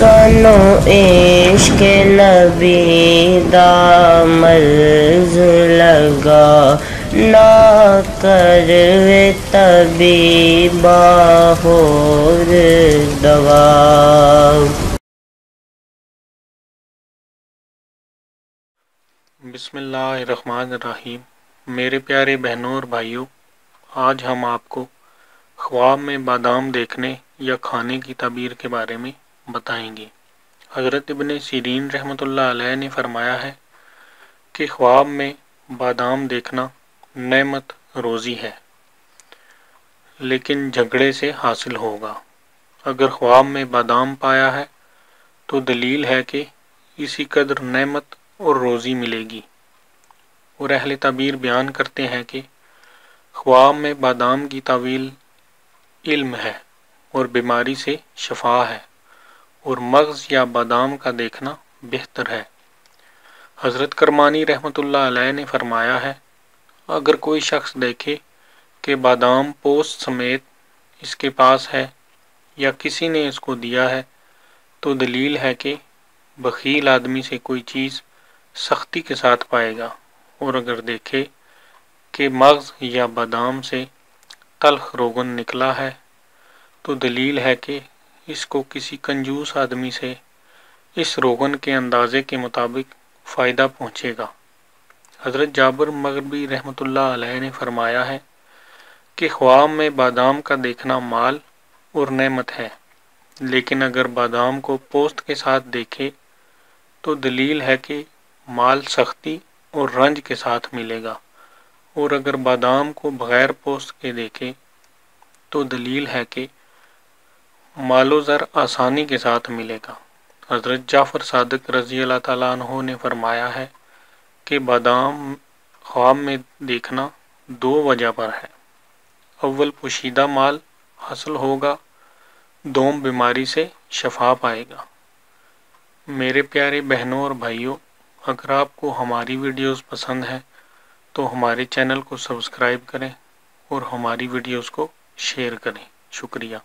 سانو عشق نبی دا مرض لگا، نہ کروے طبیبا ہور دوا۔ بسم اللہ الرحمن الرحیم۔ میرے پیارے بہنوں اور بھائیوں، آج ہم آپ کو خواب میں بادام دیکھنے یا کھانے کی تعبیر کے بارے میں بتائیں گے۔ حضرت ابن سیرین رحمۃ اللہ علیہ نے فرمایا ہے کہ خواب میں بادام دیکھنا نعمت روزی ہے، لیکن جھگڑے سے حاصل ہوگا۔ اگر خواب میں بادام پایا ہے تو دلیل ہے کہ اسی قدر نعمت اور روزی ملے گی۔ اور اہل تعبیر بیان کرتے ہیں کہ خواب میں بادام کی تعویل علم ہے اور بیماری سے شفا ہے، اور مغز یا بادام کا دیکھنا بہتر ہے۔ حضرت کرمانی رحمۃ اللہ علیہ نے فرمایا ہے، اگر کوئی شخص دیکھے کہ بادام پوست سمیت اس کے پاس ہے یا کسی نے اس کو دیا ہے تو دلیل ہے کہ بخیل آدمی سے کوئی چیز سختی کے ساتھ پائے گا، اور اگر دیکھے کہ مغز یا بادام سے تلخ روغن نکلا ہے تو دلیل ہے کہ اس کو کسی کنجوس آدمی سے اس روغن کے اندازے کے مطابق فائدہ پہنچے گا۔ حضرت جابر مغربی رحمۃ اللہ علیہ نے فرمایا ہے کہ خواب میں بادام کا دیکھنا مال اور نعمت ہے، لیکن اگر بادام کو پوست کے ساتھ دیکھے تو دلیل ہے کہ مال سختی اور رنج کے ساتھ ملے گا، اور اگر بادام کو بغیر پوست کے دیکھے تو دلیل ہے کہ مال و زر آسانی کے ساتھ ملے گا۔ حضرت جعفر صادق رضی اللہ تعالیٰ عنہ نے فرمایا ہے کہ بادام خواب میں دیکھنا دو وجہ پر ہے، اول پوشیدہ مال حاصل ہوگا، دوم بیماری سے شفا پائے گا۔ میرے پیارے بہنوں اور بھائیوں، اگر آپ کو ہماری ویڈیوز پسند ہیں تو ہمارے چینل کو سبسکرائب کریں اور ہماری ویڈیوز کو شیئر کریں۔ شکریہ۔